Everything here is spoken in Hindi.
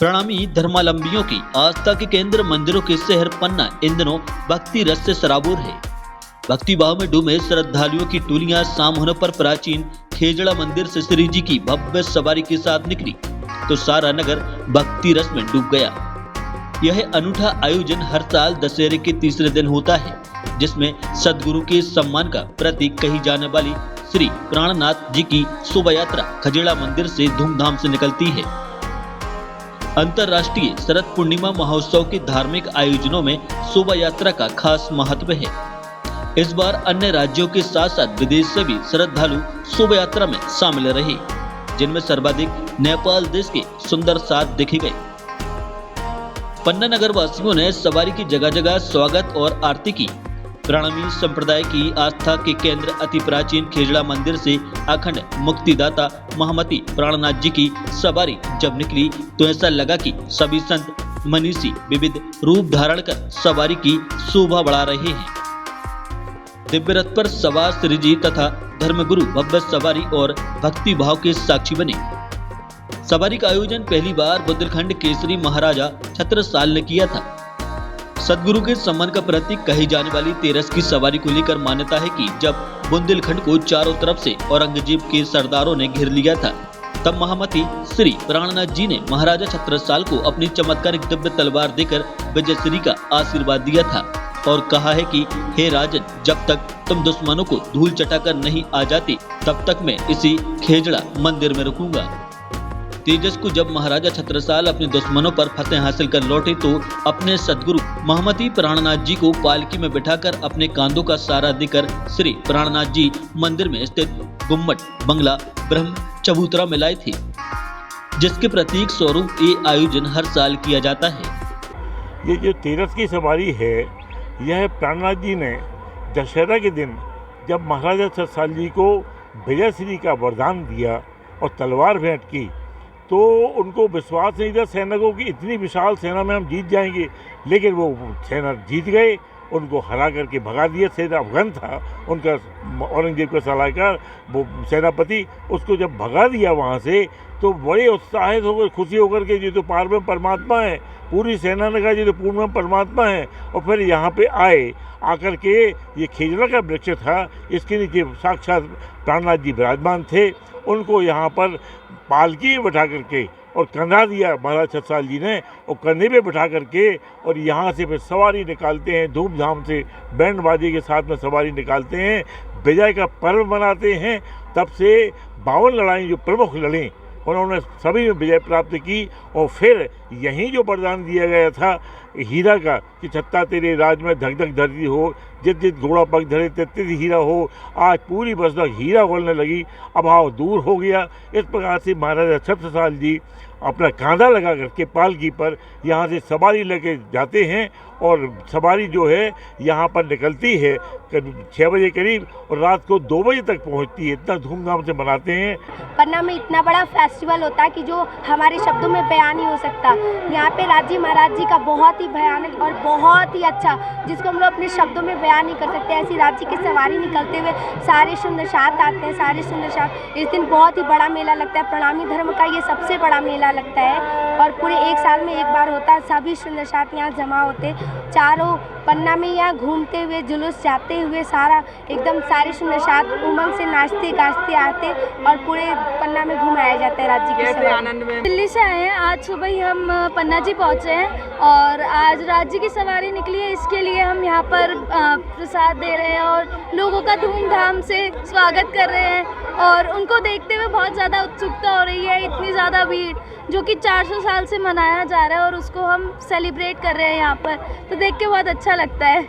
प्रणामी धर्मावलंबियों की आस्था के केंद्र मंदिरों के शहर पन्ना इन दिनों भक्ति रस से सराबोर है। भक्ति भाव में डूबे श्रद्धालुओं की टोलियां शाम होने पर प्राचीन खेजड़ा मंदिर से श्री जी की भव्य सवारी के साथ निकली तो सारा नगर भक्ति रस में डूब गया। यह अनूठा आयोजन हर साल दशहरे के तीसरे दिन होता है, जिसमें सदगुरु के सम्मान का प्रतीक कही जाने वाली श्री प्राणनाथ जी की शोभा यात्रा खजेड़ा मंदिर से धूमधाम से निकलती है। अंतर्राष्ट्रीय शरद पूर्णिमा महोत्सव के धार्मिक आयोजनों में शोभा यात्रा का खास महत्व है। इस बार अन्य राज्यों के साथ साथ विदेश से भी श्रद्धालु शोभा यात्रा में शामिल रहे, जिनमें सर्वाधिक नेपाल देश के सुंदर साथ देखे गए। पन्ना नगर वासियों ने सवारी की जगह जगह स्वागत और आरती की। प्रणामी संप्रदाय की आस्था के केंद्र अति प्राचीन खेजड़ा मंदिर से अखंड मुक्तिदाता महामती प्राणनाथ जी की सवारी जब निकली तो ऐसा लगा कि सभी संत मनीषी विविध रूप धारण कर सवारी की शोभा बढ़ा रहे हैं। दिव्य रथ पर सवार श्री जी तथा धर्मगुरु भव्य सवारी और भक्ति भाव के साक्षी बने। सवारी का आयोजन पहली बार बुंदेलखंड केसरी महाराजा छत्रसाल ने किया था। सदगुरु के सम्मान का प्रतीक कही जाने वाली तेरस की सवारी को लेकर मान्यता है कि जब बुंदेलखंड को चारों तरफ से औरंगजेब के सरदारों ने घेर लिया था, तब महामती श्री प्राणनाथ जी ने महाराजा छत्रसाल को अपनी चमत्कारिक दिव्य तलवार देकर विजयश्री का आशीर्वाद दिया था और कहा है कि हे राजन, जब तक तुम दुश्मनों को धूल चटाकर नहीं आ जाते तब तक मैं इसी खेजड़ा मंदिर में रुकूंगा। तेजस को जब महाराजा छत्रसाल अपने दुश्मनों पर फतेह हासिल कर लौटे तो अपने सदगुरु महामती प्राणनाथ जी को पालकी में बिठाकर अपने कांधों का सहारा देकर श्री प्राणनाथ जी मंदिर में स्थित गुम्मट बंगला ब्रह्म चबूतरा में लाए थे, जिसके प्रतीक स्वरूप ये आयोजन हर साल किया जाता है। ये जो तेरस की सवारी है, यह प्राणनाथ जी ने दशहरा के दिन जब महाराजा छत्रसाल जी को विजयश्री का वरदान दिया और तलवार भेंट की तो उनको विश्वास नहीं था सैनिकों की इतनी विशाल सेना में हम जीत जाएंगे, लेकिन वो सेना जीत गए, उनको हरा करके भगा दिया। सेना अफगान था उनका, औरंगजेब का सलाहकार वो सेनापति, उसको जब भगा दिया वहाँ से तो बड़े उत्साहित होकर खुशी होकर के ये तो पारब्रह्म परमात्मा है, पूरी सेना ने कहा ये तो पूर्ण परमात्मा है। और फिर यहाँ पे आकर के ये खेजड़ा का वृक्ष था, इसके नीचे साक्षात प्राणनाथ जी विराजमान थे। उनको यहाँ पर पालकी में बैठा करके और कंधा दिया महाराज छत्रसाल जी ने, और कंधे पे बैठा करके और यहाँ से फिर सवारी निकालते हैं, धूमधाम से बैंड बाजे के साथ में सवारी निकालते हैं, विजय का पर्व मनाते हैं। तब से 52 लड़ाई जो प्रमुख लड़ी उन्होंने सभी में विजय प्राप्त की। और फिर यहीं जो वरदान दिया गया था हीरा का कि छत्ता तेरे राज में धक धक धरती हो, जित जित घोड़ा पग धरे तित हीरा हो, आज पूरी बसदा हीरा बोलने लगी, अभाव दूर हो गया। इस प्रकार से महाराजा छत्रसाल जी अपना कांधा लगा करके पालकी पर यहाँ से सवारी लेके जाते हैं और सवारी जो है यहाँ पर निकलती है करीब 6 बजे करीब और रात को 2 बजे तक पहुँचती है। इतना धूमधाम से मनाते हैं। पन्ना में इतना बड़ा फेस्टिवल होता है कि जो हमारे शब्दों में बयान नहीं हो सकता। यहाँ पे राजी महाराज जी का बहुत ही भयानक और बहुत ही अच्छा, जिसको हम लोग अपने शब्दों में बयान नहीं कर सकते, ऐसी राज्य की सवारी निकलते हुए सारे सुंदरसात आते हैं। सारे सुंदरसात इस दिन बहुत ही बड़ा मेला लगता है। प्रणामी धर्म का ये सबसे बड़ा मेला लगता है और पूरे एक साल में एक बार होता है। सभी सुंदरसात यहाँ जमा होते, चारों पन्ना में यहाँ घूमते हुए जुलूस जाते हुए सारा एकदम सारे सुंदरसात उमंग से नाचते गाजते आते और पूरे पन्ना में घुमाया जाता है राज्य की सवारी। दिल्ली से आए हैं, आज सुबह ही हम पन्ना जी पहुँचे हैं और आज राज्य की सवारी निकली है, इसके लिए हम यहाँ पर प्रसाद दे रहे हैं और लोगों का धूमधाम से स्वागत कर रहे हैं और उनको देखते हुए बहुत ज़्यादा उत्सुकता हो रही है। इतनी ज़्यादा भीड़ जो कि 400 साल से मनाया जा रहा है और उसको हम सेलिब्रेट कर रहे हैं यहाँ पर, तो देख के बहुत अच्छा लगता है।